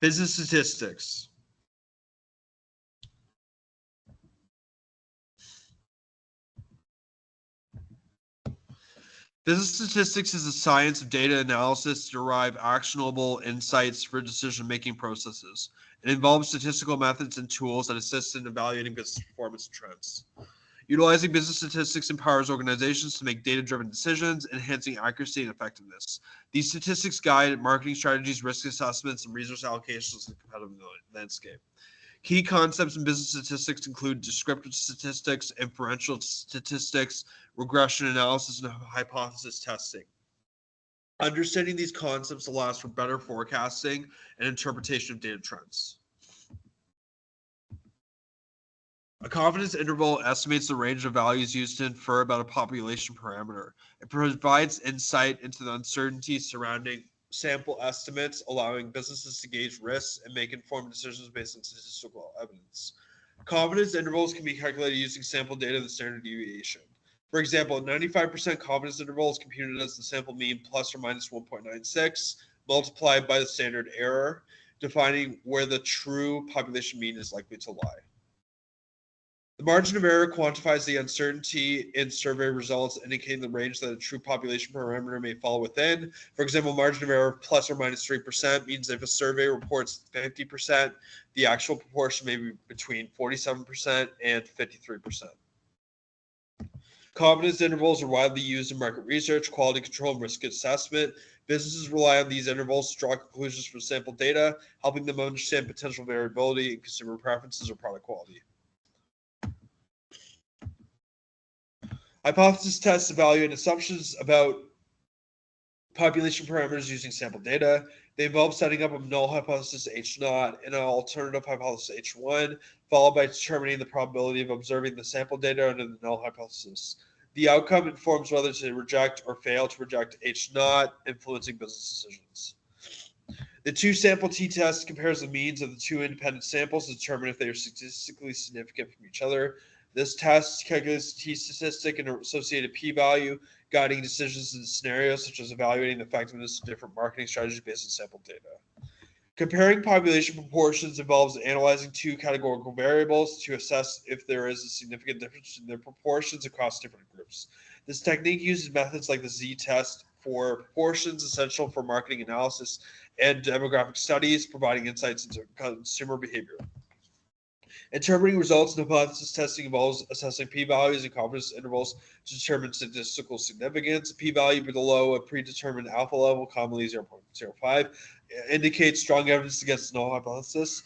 Business statistics. Business statistics is a science of data analysis to derive actionable insights for decision-making processes. It involves statistical methods and tools that assist in evaluating business performance and trends. Utilizing business statistics empowers organizations to make data-driven decisions, enhancing accuracy and effectiveness. These statistics guide marketing strategies, risk assessments, and resource allocations in the competitive landscape. Key concepts in business statistics include descriptive statistics, inferential statistics, regression analysis, and hypothesis testing. Understanding these concepts allows for better forecasting and interpretation of data trends. A confidence interval estimates the range of values used to infer about a population parameter. It provides insight into the uncertainty surrounding sample estimates, allowing businesses to gauge risks and make informed decisions based on statistical evidence. Confidence intervals can be calculated using sample data and the standard deviation. For example, a 95% confidence interval is computed as the sample mean plus or minus 1.96 multiplied by the standard error, defining where the true population mean is likely to lie. The margin of error quantifies the uncertainty in survey results, indicating the range that a true population parameter may fall within. For example, margin of error plus or minus 3% means if a survey reports 50%, the actual proportion may be between 47% and 53%. Confidence intervals are widely used in market research, quality control, and risk assessment. Businesses rely on these intervals to draw conclusions from sample data, helping them understand potential variability in consumer preferences or product quality. Hypothesis tests evaluate assumptions about population parameters using sample data. They involve setting up a null hypothesis H0 and an alternative hypothesis H1, followed by determining the probability of observing the sample data under the null hypothesis. The outcome informs whether to reject or fail to reject H0, influencing business decisions. The two sample t-test compares the means of the two independent samples to determine if they are statistically significant from each other. This test calculates the t-statistic and associated p-value, guiding decisions in scenarios such as evaluating the effectiveness of different marketing strategies based on sample data. Comparing population proportions involves analyzing two categorical variables to assess if there is a significant difference in their proportions across different groups. This technique uses methods like the z-test for proportions, essential for marketing analysis and demographic studies, providing insights into consumer behavior. Interpreting results in hypothesis testing involves assessing p-values and confidence intervals to determine statistical significance. A p-value below a predetermined alpha level, commonly 0.05, indicates strong evidence against the null hypothesis.